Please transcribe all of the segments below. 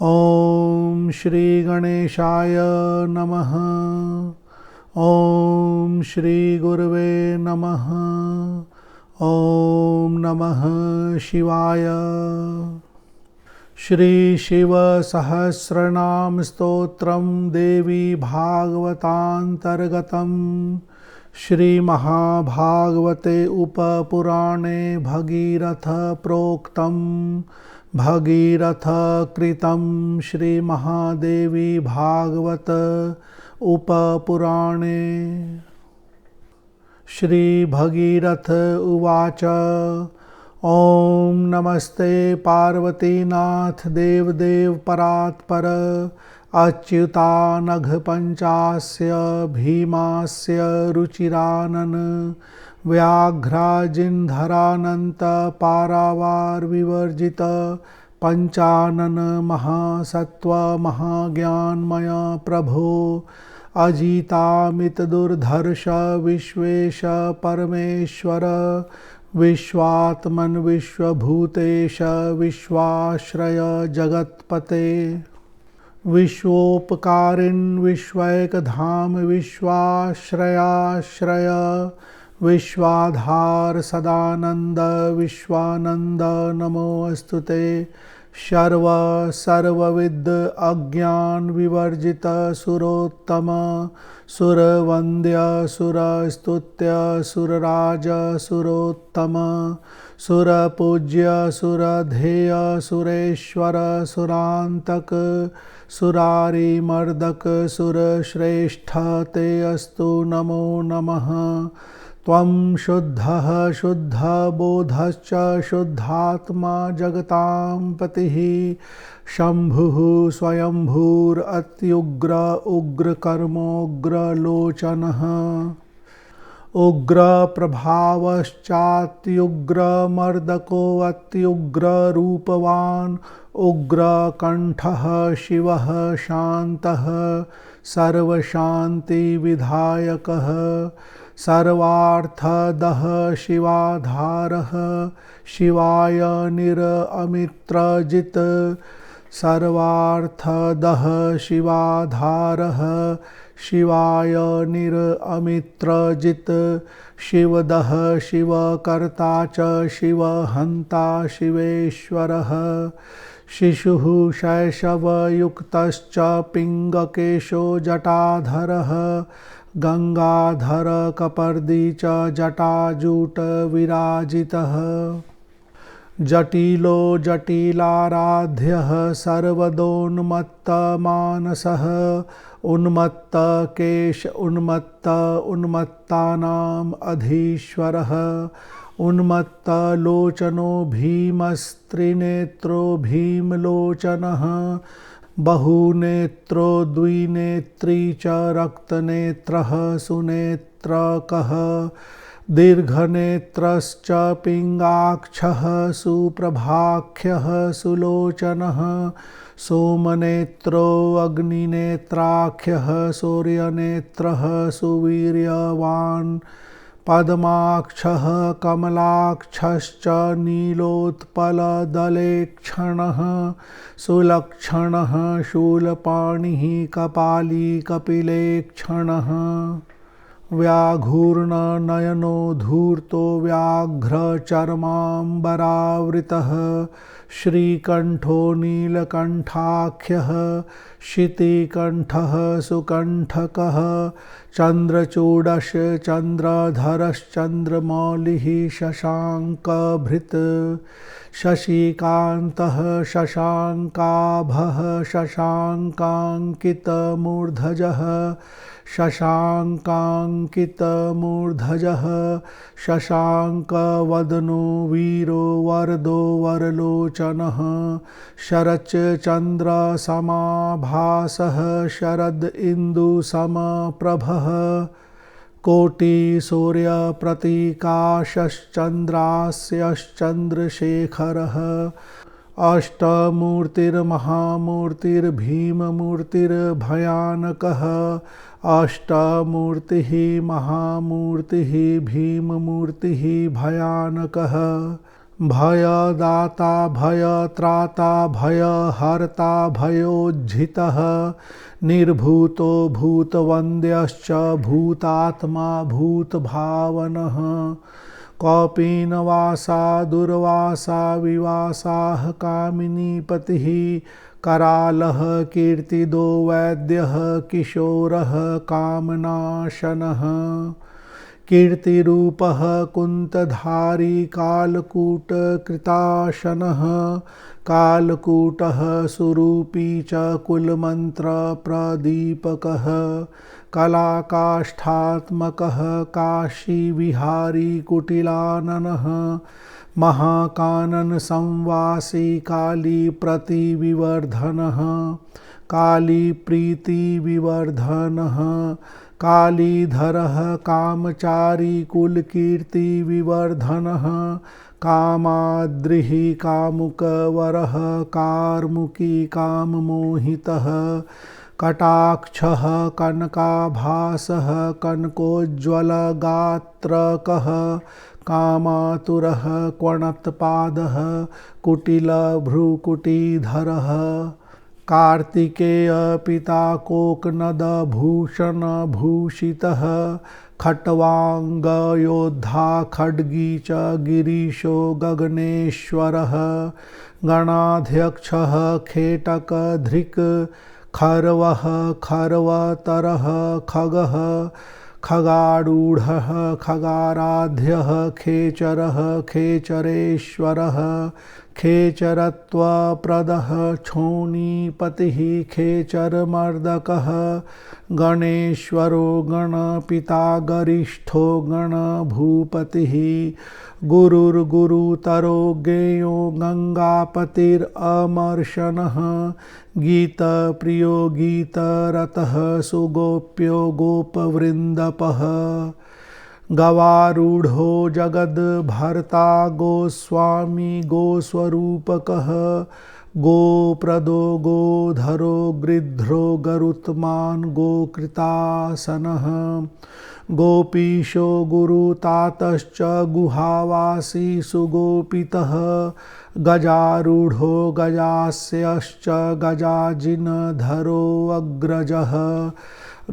ॐ श्री गणेशाय नमः। ॐ श्री गुरुवे नमः। ॐ नमः शिवाय। श्री शिव सहस्रनाम स्तोत्रम देवी भागवतांतर्गतम श्री महाभागवते उपपुराणे भगीरथ प्रोक्तम भगीरथ कृतं श्री महादेवी भागवत उपपुराणे। श्री भगीरथ उवाच ओम नमस्ते पार्वतीनाथ देवदेव परात्पर अच्युतानघपञ्चास्य भीमास्य रुचिरानन व्याघ्राजिन्धरानन्त पारावार विवर्जित पंचानन महासत्व महाज्ञानमय प्रभो अजितामित दुर्धर्ष विश्वेश परमेश्वर विश्वात्मन विश्वभूतेश विश्वाश्रय जगत्पते विश्वोपकारिन् विश्वैकधाम विश्वाश्रयाश्रय विश्वाधार सदानंद विश्वानंद नमोस्तुते सर्व सर्वविद अज्ञान विवर्जित सुरोत्तम सुरवन्द्य सुरस्तुत्य सुरराज सुरोत्तम सुरपूज्य सुरधेय सुरेश्वर सुरांतक सुरारिमर्दक सुरश्रेष्ठ ते अस्तु नमो नमः। त्वं शुद्धः शुद्ध बोधश्च शुद्धात्मा जगतां पतिः शंभुः स्वयंभूरत्युग्र उग्रकर्मोग्रलोचनः उग्र प्रभावश्चात्युग्र मर्दकोऽत्युग्र रूपवान् उग्र कंठः शिवः शान्तः सर्वशान्ति विधायकः सर्वार्थदः शिवाधारः शिवाय निरअमित्रजित् सर्वार्थदः शिवाधारः शिवाय निरअमित्रजित् शिवदः शिवकर्ता च शिवहन्ता शिवेश्वरः शिशुः शैशवयुक्तश्च पिङ्गकेशो जटाधरः गंगाधर कपर्दी च जटाजूट विराजितः जटिलो जटिलाराध्यः सर्वदोन्मत्तमानसः उन्मत्तकेश उन्मत्तानाम् अधीश्वरः उन्मत्तलोचनो भीमस्त्रिनेत्रो भीमलोचनः बहुनेत्रो द्विनेत्री च रक्तनेत्रः सुनेत्रकः दीर्घनेत्रश्च पिङ्गाक्षः सुप्रभाख्यः सुलोचनः सोमनेत्रो अग्निनेत्राख्यः सूर्यनेत्रः सुवीर्यवान् पद्माक्षः कमलाक्षश्च नीलोत्पलदलेक्षणः सुलक्षणः शूलपाणिः कपाली कपिलेक्षणः व्याघूर्णनयनो धूर्तो व्याघ्रचर्माम्बरावृतः श्रीकण्ठो नीलकण्ठाख्यः शितिकण्ठः सुकण्ठकः चन्द्रचूडश चन्द्रधरश्चन्द्रमौलिः शशाङ्कभृत् शशिकान्तः शशाङ्काभः शशाङ्काङ्कितमूर्धजः शशाङ्काङ्कितमूर्धजः शशाङ्कवदनो वीरो वरदो वरलोचनः शरच्चन्द्रसमाभासः शरद इन्दुसमप्रभः कोटिसूर्यप्रतीकाशश्चन्द्रास्यश्चन्द्रशेखरः अष्टमूर्तिर्महामूर्तिर्भीममूर्तिर्भयानकः अष्टमूर्तिः महामूर्तिः भीममूर्तिः भयानकः भयदाता भयत्राता भयहर्ता भयोज्झितः निर्भूतो भूतवन्द्यश्च भूतात्मा भूतभावनः कौपीनवासा दुर्वासा विवासाः कामिनीपतिः करालः कीर्तिदो वैद्यः किशोरः कामनाशनः कीर्तिरूपः कुन्तधारी कालकूटकृताशनः कालकूटः सुरूपी च कुलमन्त्रप्रदीपकः कलाकाष्ठात्मकः काशीविहारी कुटिलाननः महाकानन संवासी काली प्रतिविवर्धनः काली प्रीतिविवर्धनः कालीधरः कामचारी कुलकीर्तिविवर्धनः कामाद्रिः कामुकवरः कार्मुकी काममोहितः कटाक्षः कनकाभासः कनकोज्ज्वलगात्रकः कामातुरः क्वणत्पादः कुटिलभ्रुकुटीधरः कार्तिकेय पिता कोकनदभूषणभूषितः खट्वाङ्गयोद्धा खड्गी च गिरीशो गगनेश्वरः गणाध्यक्षः खेटकधृक् खर्वः खर्वतरः खगः खगारूढः खगाराध्यः खेचरः खेचरेश्वरः खेचरत्वप्रदः क्षोणीपतिः खेचरमर्दकः गणेश्वरो गणपिता गरिष्ठो गणभूपतिः गुरुर्गुरुतरो ज्ञेयो गंगापतिरमर्शनः गीतप्रियो गीतरतः सुगोप्यो गोपवृन्दपः गवारूढ़ो जगद्भर्ता गोस्वामी गोस्वरूपकः गोप्रदो गोधरो गृध्रो गरुत्मान् गोकृतासनः गोपीशो गुरुतातश्च गुहावासी सुगोपितः गजारूढ़ो गजास्यश्च गजाजिनधरो अग्रजः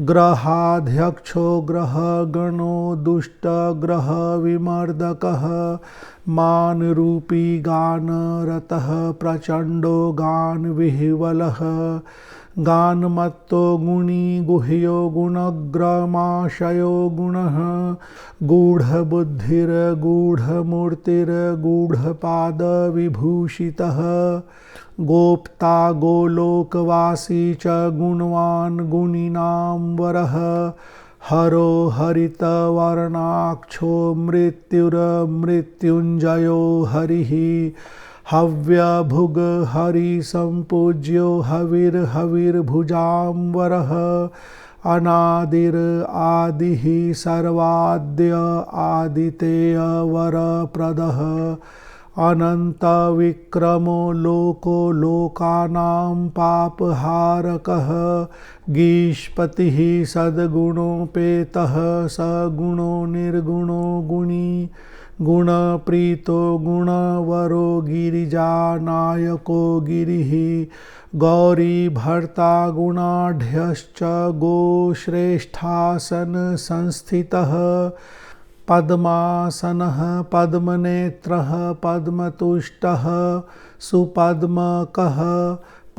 ग्रहाध्यक्षो ग्रहगणो दुष्टग्रह विमर्दकः मानरूपी गानरतः प्रचण्डो गानविह्वलः गानमत्तो गुणी गुह्यो गुणग्रमाशयो गुणः गूढबुद्धिर्गूढमूर्तिर्गूढपादविभूषितः गोप्ता गोलोकवासी च गुणवान् गुणिनां वरः हरो हरितवर्णाक्षो मृत्युर्मृत्युञ्जयो हरिः हव्यभुग हरिसम्पूज्यो हविर्हविर्भुजाम्बरः अनादिर् आदिः सर्वाद्य आदितेयवरप्रदः अनन्तविक्रमो लोको लोकानां पापहारकः गीष्पतिः सद्गुणोपेतः सगुणो निर्गुणो गुणी गुणप्रीतो गुणवरो गिरिजानायको गिरिः गौरीभर्ता गुणाढ्यश्च गोश्रेष्ठासन संस्थितः पद्मासनः पद्मनेत्रः पद्मतुष्टः सुपद्मकः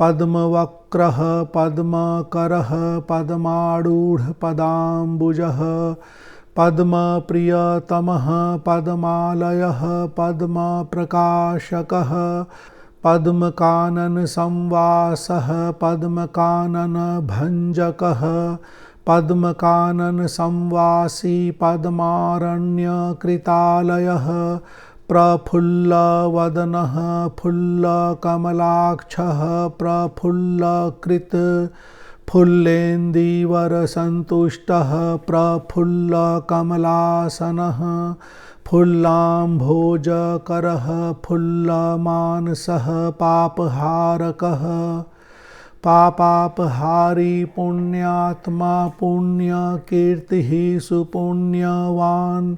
पद्मवक्रः पद्मकरः पद्मारूढपदाम्बुजः पद्मप्रियतमः पद्मालयः पद्मप्रकाशकः पद्मकानन संवासः पद्मकानन भञ्जकः पद्मकानन संवासी पद्मारण्यकृतालयः प्रफुल्लवदनः फुल्लकमलाक्षः प्रफुल्लकृत फुल्लेन्दीवरसन्तुष्टः प्रफुल्लकमलासनः फुल्लाम्भोजकरः फुल्लमानसः पापहारकः पापापहारी पुण्यात्मा पुण्यकीर्तिः सुपुण्यवान्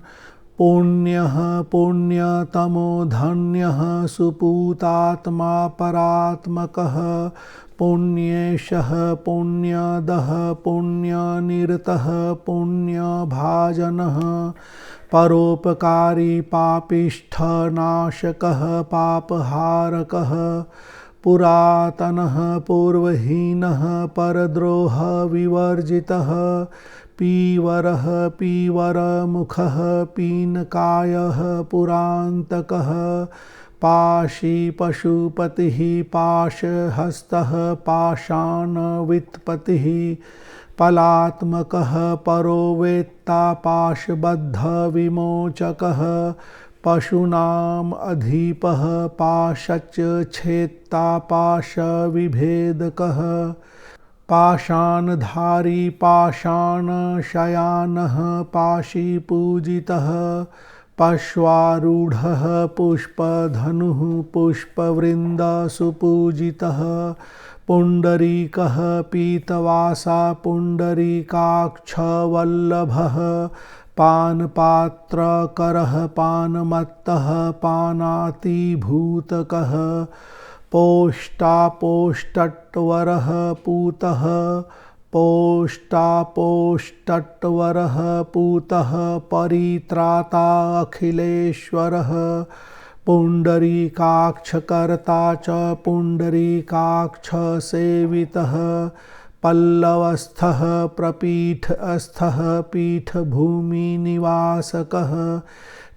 पुण्यः पुण्यतमो धन्यः सुपूतात्मा परात्मकः पुण्येशः पुण्यदः पुण्यनिरतः पुण्यभाजनः परोपकारी पापिष्ठनाशकः पापहारकः पुरातनः पूर्वहीनः परद्रोहविवर्जितः पीवरः पीवरमुखः पीनकायः पुरान्तकः पाशी पशुपतिः पाशहस्तः पाषाणवित्पतिः पलात्मकः परो वेत्ता पाशबद्धविमोचकः पशूनाम् अधिपः पाशच्छेत्ता पाशविभेदकः पाषाणधारी पाषाणशयानः पाशीपूजितः पश्वारूढः पुष्पधनुः पुष्पवृन्दसुपूजितः पुण्डरीकः पीतवासा पुण्डरीकाक्षवल्लभः पानपात्रकरः पानमत्तः पानातिभूतकः पोष्टापोष्टट्वरः पूतः पोष्टापोष्टट्वरः पूतः परित्राता अखिलेश्वरः पुण्डरीकाक्षकर्ता च पुण्डरीकाक्षसेवितः पल्लवस्थः प्रपीठस्थः पीठभूमिनिवासकः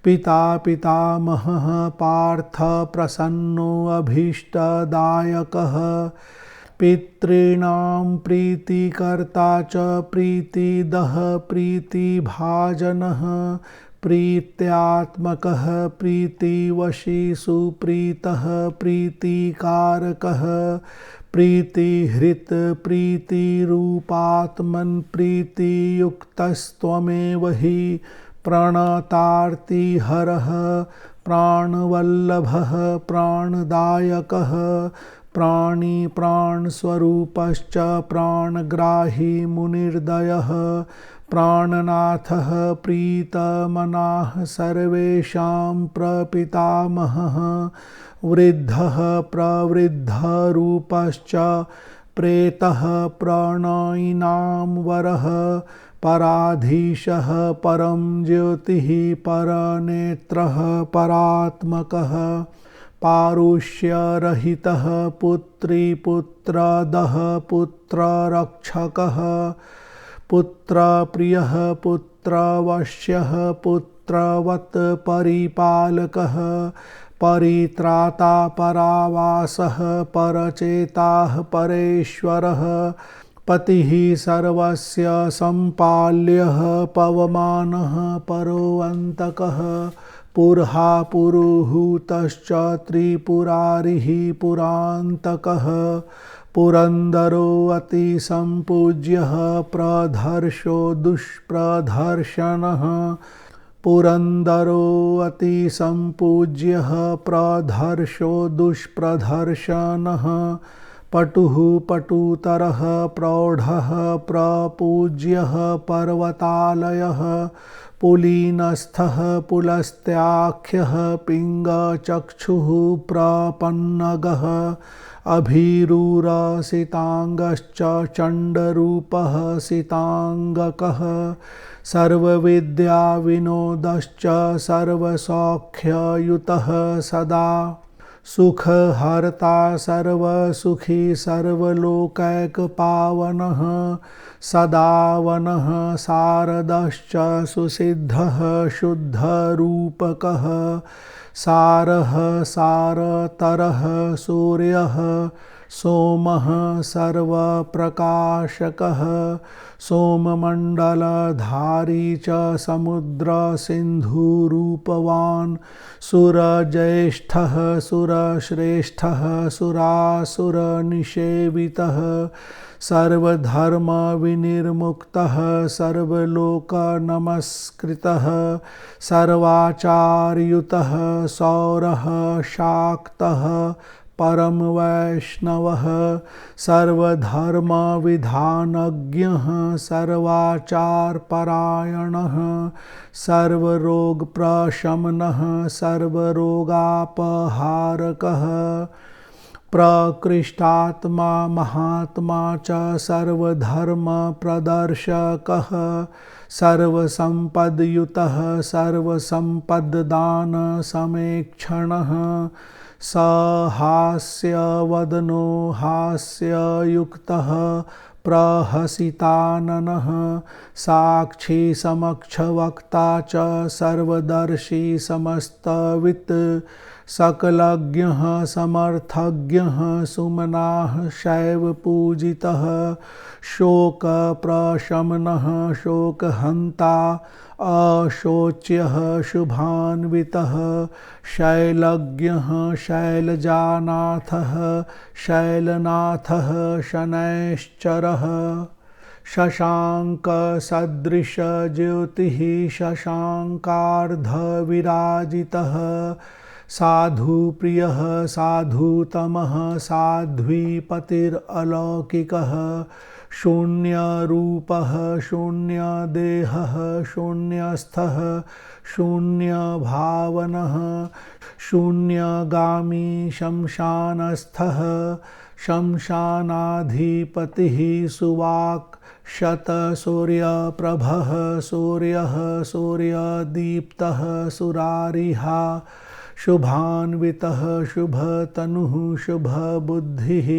पिता पितामहः पार्थ प्रसन्नो अभीष्टदायकः पितॄणां प्रीतिकर्ता च प्रीतिदः प्रीतिभाजनः प्रीत्यात्मकः प्रीतिवशी सुप्रीतः प्रीतिकारकः प्रीतिहृत् प्रीतिरूपात्मन् प्रीतियुक्तस्त्वमेव हि प्रणतार्तिहरः प्राणवल्लभः प्राणदायकः प्राणी प्राणस्वरूपश्च प्राणग्राही मुनिर्दयः प्राणनाथः प्रीतमनाः सर्वेषां प्रपितामहः वृद्धः प्रवृद्धरूपश्च प्रेतः प्रणयिनां वरः पराधीशः परं ज्योतिः परनेत्रः परात्मकः पारुष्यरहितः पुत्रीपुत्रदः पुत्ररक्षकः पुत्रप्रियः पुत्रवश्यः पुत्रवत् परिपालकः परित्राता परावासः परचेताः परेश्वरः पतिः सर्वस्य सम्पाल्यः पवमानः परोऽन्तकः पुरहा पुरुहूतश्च त्रिपुरारिः पुरान्तकः पुरन्दरो अतिसम्पूज्यः प्रधर्षो दुष्प्रधर्षणः पुरन्दरो अतिसम्पूज्यः प्रधर्षो दुष्प्रधर्षणः पटुः पटुतरः प्रौढः प्रपूज्यः पर्वतालयः पुलीनस्थः पुलस्त्याख्यः पिङ्गचक्षुः प्रपन्नगः अभिरुरसिताङ्गश्च चण्डरूपः सिताङ्गकः सर्वविद्याविनोदश्च सर्वसौख्ययुतः सदा सुखहर्ता सर्वसुखी सर्वलोकैकपावनः सदावनः शारदश्च सुसिद्धः शुद्धरूपकः सारः सारतरः सूर्यः सोमः सर्वप्रकाशकः सोममण्डलधारी च समुद्रसिन्धुरूपवान् सुरज्येष्ठः सुरश्रेष्ठः सुरासुरनिषेवितः सर्वधर्मविनिर्मुक्तः सर्वलोकनमस्कृतः सर्वाचार्युतः सौरः शाक्तः परम वैष्णवः सर्वधर्मविधानज्ञः सर्वाचारपरायणः सर्वरोगप्रशमनः सर्वरोगापहारकः प्रकृष्टात्मा महात्मा च सर्वधर्मप्रदर्शकः सर्वसम्पद्युतः सर्वसम्पद्दानसमेक्षणः सहास्यवदनो हास्ययुक्तः प्रहसिताननः साक्षी समक्षवक्ता च सर्वदर्शी समस्तवित् सकलज्ञः समर्थज्ञः सुमनाः शैवपूजितः शोकप्रशमनः शोकहन्ता अशोच्यः शुभान्वितः शैलज्ञः शैलजानाथः शैलनाथः शनैश्चरः शशाङ्कसदृशज्योतिः शशाङ्कार्धविराजितः साधुप्रियः साधुतमः साध्वीपतिरलौकिकः शून्यरूपः शून्यदेहः शून्यस्थः शून्यभावनः शून्यगामी शमशानस्थः शमशानाधिपतिः सुवाक् शतसूर्यप्रभः सूर्यः सूर्यदीप्तः सुरारिहा शुभान्वितः शुभतनुः शुभबुद्धिः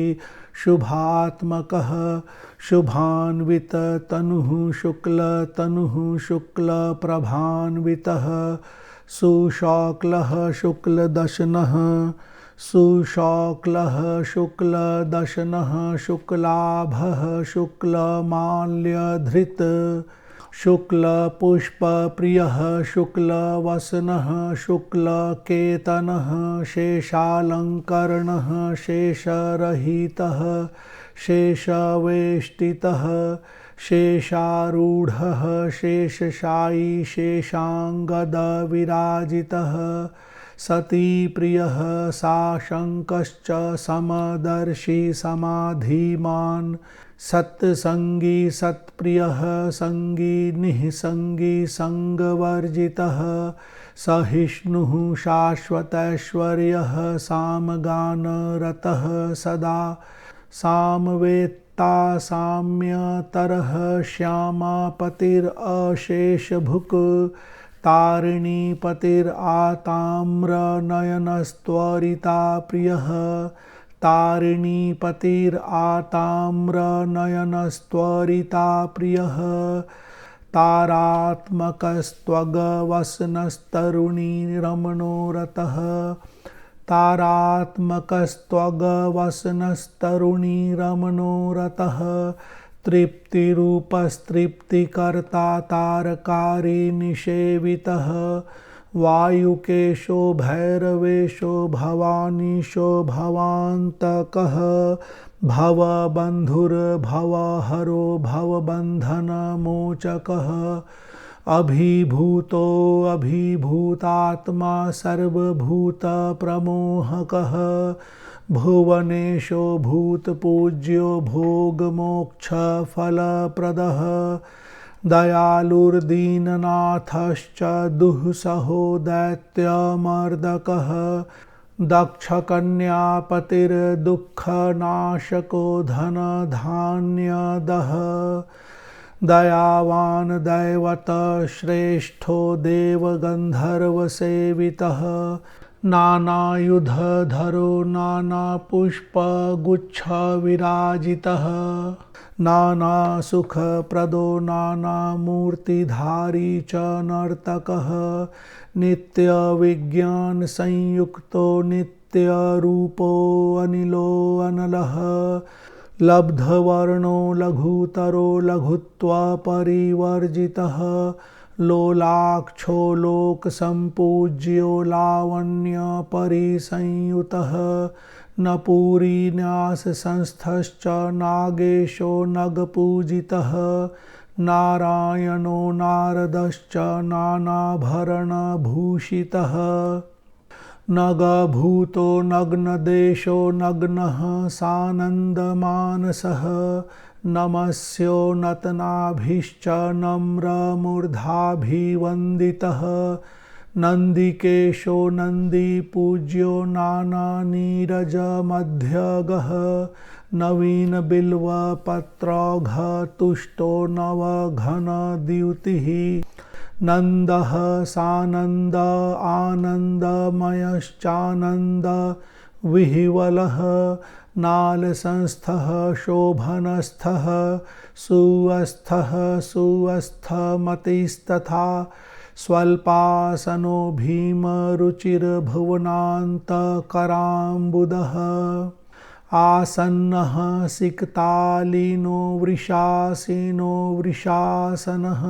शुभात्मकः शुभान्विततनुः शुक्लतनुः शुक्लप्रभान्वितः सुशौक्लः शुक्लदशनः सुशौक्लः शुक्लदशनः शुक्लाभः शुक्लमाल्यधृत् शुक्लपुष्पप्रियः शुक्लवसनः शुक्लकेतनः शेषालङ्करणः शेषरहितः शेषवेष्टितः शेषारूढः शेषशायी शेषाङ्गदविराजितः सतीप्रियः साशङ्कश्च समदर्शी समाधिमान् सत्संगी सत्प्रियः संगी निःसंगी संगवर्जितः सहिष्णुः शाश्वतैश्वर्यः सामगानरतः सदा सामवेत्ता साम्यतरः श्यामापतिरशेषभुक् तारिणीपतिराताम्रनयनस्त्वरिता प्रियः तारिणीपतिराताम्रनयनस्त्वरिता प्रियः तारात्मकस्त्वगवसनस्तरुणीरमणोरथः तारात्मकस्त्वगवसनस्तरुणीरमणोरथः तृप्तिरूपस्तृप्तिकर्ता तारकारी निषेवितः वायुकेशो भैरवेशो भवानीशो भवान्तकः भवबन्धुर्भवहरो भवबन्धनमोचकः अभिभूतो अभिभूतात्मा सर्वभूतप्रमोहकः भुवनेशो भूतपूज्यो भोगमोक्षफलप्रदः दयालुर्दीननाथश्च दुःसहो दैत्यमर्दकः दक्षकन्यापतिर्दुःखनाशको धनधान्यदः दयावान् दैवतश्रेष्ठो देवगन्धर्वसेवितः नानायुधधरो नानापुष्पगुच्छविराजितः नानासुखप्रदो नानामूर्तिधारी च नर्तकः नित्यविज्ञानसंयुक्तो नित्यरूपो अनिलो अनलः लब्धवर्णो लघुतरो लघुत्वपरिवर्जितः लोलाक्षो लोकसम्पूज्यो लावण्यपरिसंयुतः नपूरीन्याससंस्थश्च नागेशो नगपूजितः नारायणो नारदश्च नानाभरणभूषितः नगभूतो नग्नदेशो नग्नः सानन्दमानसः नमस्योन्नतनाभिश्च नम्रमूर्धाभिवन्दितः नन्दिकेशो नन्दीपूज्यो नानानीरजमध्यगः नवीनबिल्वपत्रौघतुष्टो नवघनद्युतिः नन्दः सानन्द आनन्दमयश्चानन्द विह्वलः नालसंस्थः शोभनस्थः सुवस्थः सुवस्थमतिस्तथा स्वल्पासनो भीमरुचिर्भुवनान्तकराम्बुदः आसन्नः सिक्तालीनो वृषासीनो वृषासनः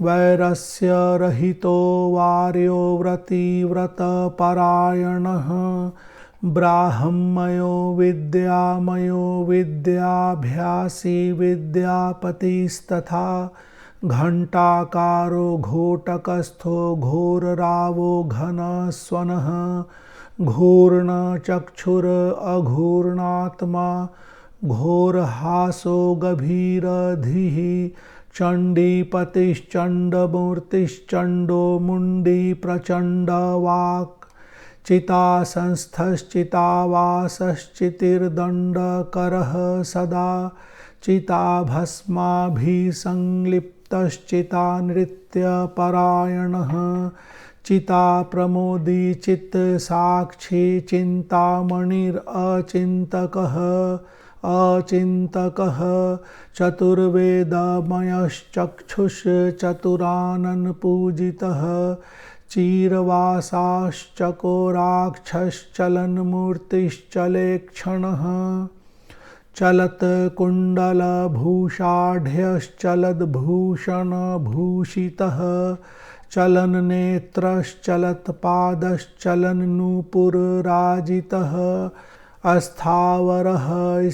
वैरस्य रहितो वार्यो व्रतिव्रतपरायणः ब्राह्मयो विद्यामयो विद्याभ्यासी विद्यापतिस्तथा घण्टाकारो घोटकस्थो घोररावो घनस्वनः घूर्णचक्षुरघूर्णात्मा घोरहासो गभीरधिः चण्डीपतिश्चण्डमूर्तिश्चण्डो मुण्डी प्रचण्डवाक् चितासंस्थश्चितावासश्चितिर्दण्डकरः सदा चिताभस्माभिसंलिप्तश्चितानृत्यपरायणः चिताप्रमोदी चित्साक्षी चिन्तामणिरचिन्तकः अचिन्तकः चतुर्वेदमयश्चक्षुश्चतुराननपूजितः चीरवासाश्चकोराक्षश्चलन्मूर्तिश्चलेक्षणः चलत्कुण्डलभूषाढ्यश्चलद्भूषणभूषितः चलन्नेत्रश्चलत्पादश्चलन्नूपुरराजितः अस्थावरः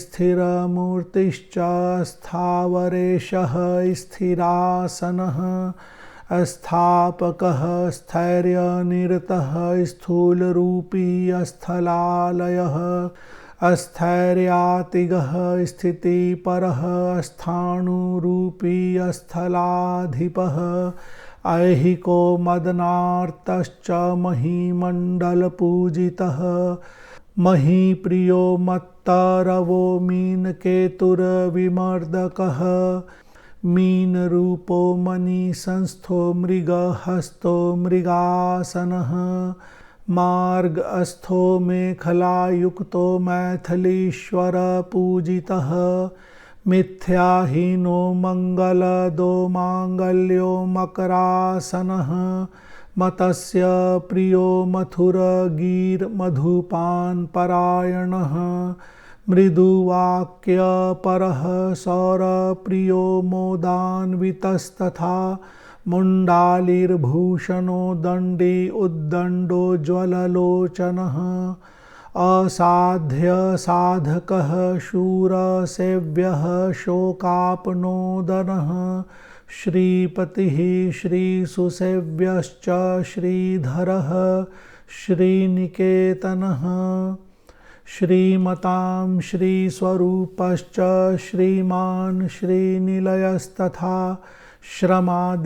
स्थिरमूर्तिश्च स्थावरेशः स्थिरासनः अस्थापकः स्थैर्यनिरतः स्थूलरूपी स्थलालयः स्थैर्यातिगः स्थितिपरः स्थाणुरूपी स्थलाधिपः ऐहिको मदनार्तश्च महीमण्डलपूजितः महीप्रियो मत्तरवो मीनकेतुर्विमर्दकः मीनरूपो मणिसंस्थो मृगहस्तो मृगासनः मार्गस्थो मेखलायुक्तो मैथिलीश्वरपूजितः मिथ्याहीनो मङ्गलदो माङ्गल्यो मकरासनः मतस्य प्रियो मथुरगीर्मधुपानपरायणः मृदुवाक्यपरः सौरप्रियो मोदान्वितस्तथा मुण्डालिर्भूषणो दण्डी उद्दण्डोज्ज्वललोचनः असाध्यसाधकः शूरसेव्यः शोकापनोदनः श्रीपतिः श्रीसुसेव्यश्च श्रीधरः श्रीनिकेतनः श्रीमतां श्रीस्वरूपश्च श्रीमान् श्रीनिलयस्तथा श्रमादिक्लेशरहितः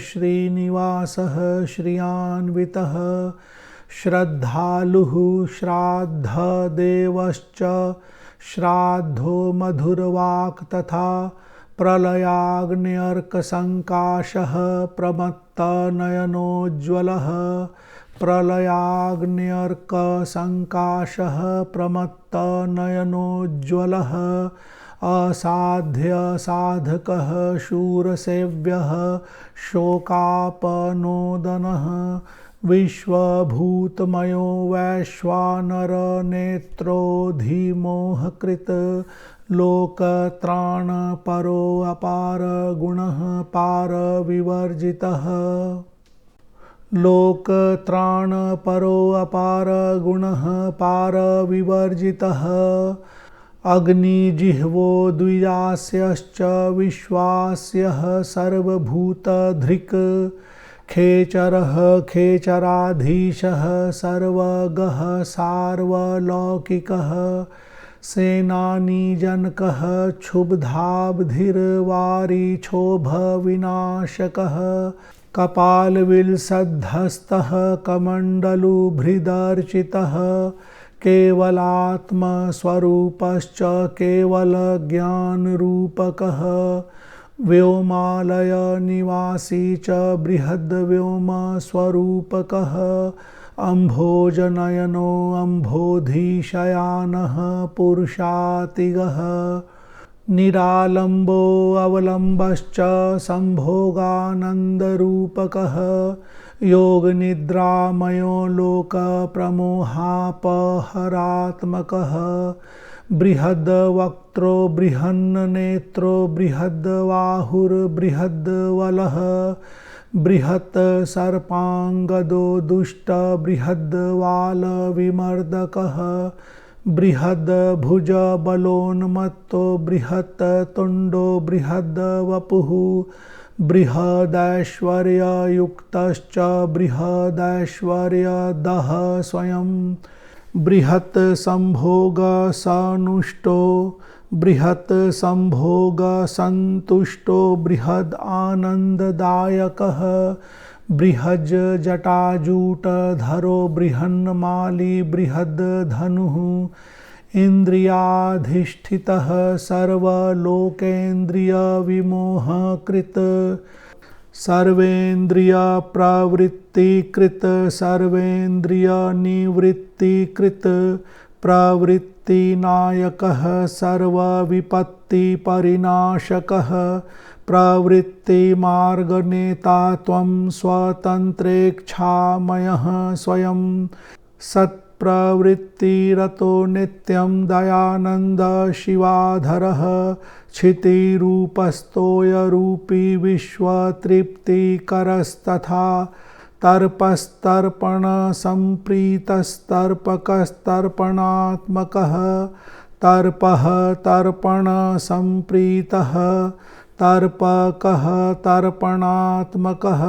श्रीनिवासः श्रियान्वितः श्रद्धालुः श्राद्धदेवश्च श्राद्धो मधुरवाक् तथा प्रलयाग्न्यर्कसङ्काशः प्रमत्तनयनोज्ज्वलः प्रलयाग्न्यर्कसङ्काशः प्रमत्तनयनोज्ज्वलः असाध्यसाधकः शूरसेव्यः शोकापनोदनः विश्वभूतमयो वैश्वानरनेत्रोऽधिमोहकृत् लोकत्राणपरो अपार गुणः पारविवर्जितः लोकत्राणपरो अपार गुणः पारविवर्जितः अग्निजिह्वो द्विजास्यश्च विश्वास्यः सर्वभूतधृक् खेचरः खेचराधीशः सर्वगः सार्वलौकिकः सेनानीजनकः क्षुब्धाब्धिर्वारिक्षोभविनाशकः कपालविलसद्धस्तः कमण्डलुभृदर्चितः केवलात्मस्वरूपश्च केवलज्ञानरूपकः व्योमालय निवासी च बृहद्व्योमस्वरूपकः अम्भोजनयनो अम्भोधिशयानः पुरुषातिगः निरालम्बो अवलम्बश्च संभोगानन्दरूपकः योगनिद्रामयो लोकप्रमोहापहरात्मकः बृहद्वक्त्रो बृहन्नेत्रो बृहद्बाहुर्बृहद्बलः बृहत् सर्पांगदो दुष्ट बृहद्वालविमर्दकः बृहद्भुज बलोन्मत्तो बृहत् तुण्डो बृहद्वपुः बृहदैश्वर्ययुक्तश्च बृहदैश्वर्यदः स्वयं बृहत् संभोगसनुष्टो बृहत् संभोगसन्तुष्टो बृहद् आनन्ददायकः बृहज् जटाजूटधरो बृहन्माली बृहद्धनुः इन्द्रियाधिष्ठितः सर्वलोकेन्द्रियविमोहकृत् सर्वेन्द्रियप्रवृत्तिकृत् सर्वेन्द्रियनिवृत्तिकृत् प्रवृत्तिनायकः सर्वविपत्तिपरिनाशकः प्रवृत्तिमार्गनेता त्वं स्वतन्त्रेच्छामयः स्वयं सत्प्रवृत्तिरतो नित्यं दयानन्द शिवाधरः क्षितिरूपस्तोयरूपी विश्वतृप्तिकरस्तथा तर्पस्तर्पणसम्प्रीतस्तर्पकस्तर्पणात्मकः तर्पः तर्पणसम्प्रीतः तर्पकः तर्पणात्मकः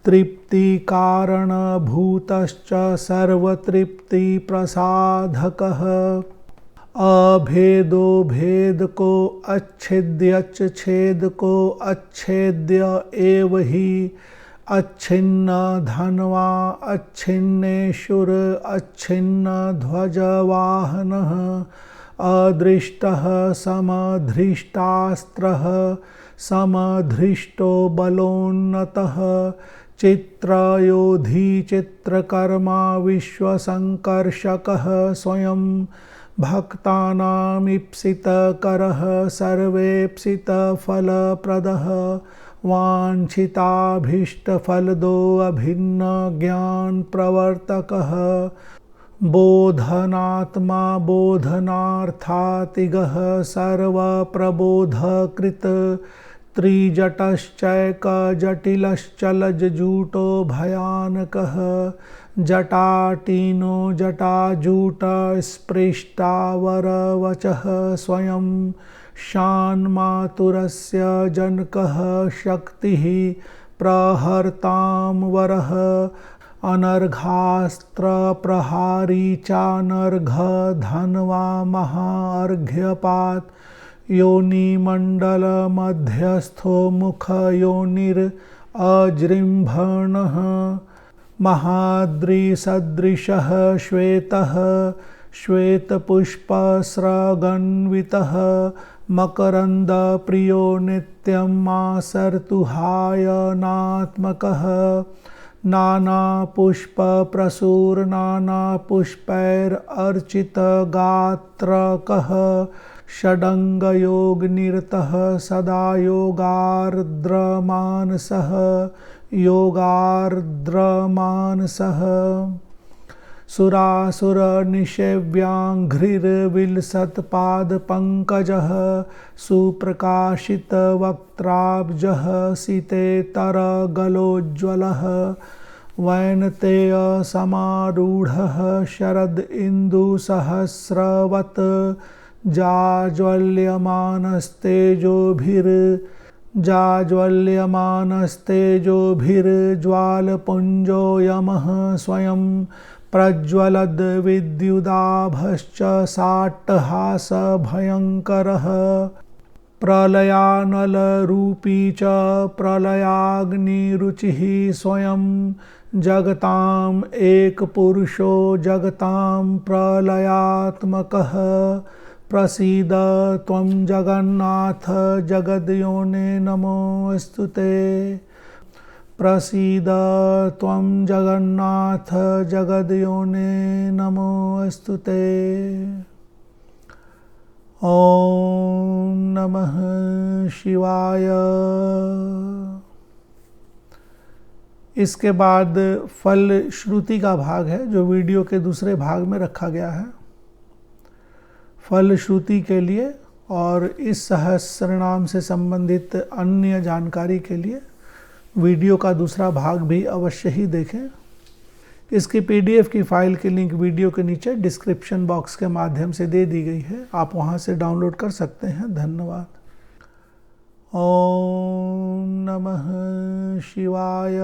तृप्तिकारणभूतश्च सर्वतृप्तिप्रसाधकः अभेदो भेदको अच्छेद्यच्च छेदको अच्छेद्य एव हि अच्छिन्न धनवा अच्छिन्नेशुर अच्छिन्न ध्वजवाहनः अदृष्टः समधृष्टास्त्रः समधृष्टो बलोन्नतः चित्रयोधी चित्रकर्मा विश्वसंकर्षकः स्वयं भक्तानामीप्सितकरः सर्वेप्सितफलप्रदः वाञ्छिताभीष्टफलदो अभिन्न ज्ञानप्रवर्तकः बोधनात्मा बोधनार्थातिगः सर्वप्रबोधकृत् त्रिजटश्चैकजटिलश्चलज्जूटो भयानकः जटाटीनो जटाजूटस्पृष्टावरवचः स्वयं शान्मातुरस्य जनकः शक्तिः प्रहर्तां वरः अनर्घास्त्रप्रहारी चानर्घधन्वा महार्घ्यपात् योनिमण्डलमध्यस्थो मुखयोनिरजृम्भणः महाद्रिसदृशः श्वेतः श्वेतपुष्पस्रगन्वितः मकरन्दप्रियो नित्यं मासर्तुहायनात्मकः नानापुष्पप्रसुरनानापुष्पैरर्चितगात्रकः षडङ्गयोगनिरतः सदा योगार्द्रमानसः योगार्द्रमानसः सुरासुरनिषेव्याङ्घ्रिर्विलसत्पादपङ्कजः सुप्रकाशितवक्त्राब्जः सितेतरगलोज्ज्वलः वैनतेयसमारूढः शरद इन्दुसहस्रवत् जाज्वल्यमानस्तेजोभिर् जाज्वल्यमानस्तेजोभिर्ज्वालपुञ्जो यमः स्वयं प्रज्वलद्विद्युदाभश्च साट्टहासभयङ्करः प्रलयानलरूपी च प्रलयाग्निरुचिः स्वयं जगताम् एकपुरुषो जगतां प्रलयात्मकः प्रसीद त्वं जगन्नाथ जगद्योने नमोऽस्तु ते। प्रसीद त्वं जगन्नाथ जगद्योने नमोऽस्तु ते। ओम नमः शिवाय। इसके बाद फल श्रुति का भाग है जो वीडियो के दूसरे भाग में रखा गया है। फल श्रुति के लिए और इस सहस्रनाम से संबंधित अन्य जानकारी के लिए वीडियो का दूसरा भाग भी अवश्य ही देखें। इसकी पीडीएफ की फाइल की लिंक वीडियो के नीचे डिस्क्रिप्शन बॉक्स के माध्यम से दे दी गई है, आप वहां से डाउनलोड कर सकते हैं। धन्यवाद। ओम नमः शिवाय।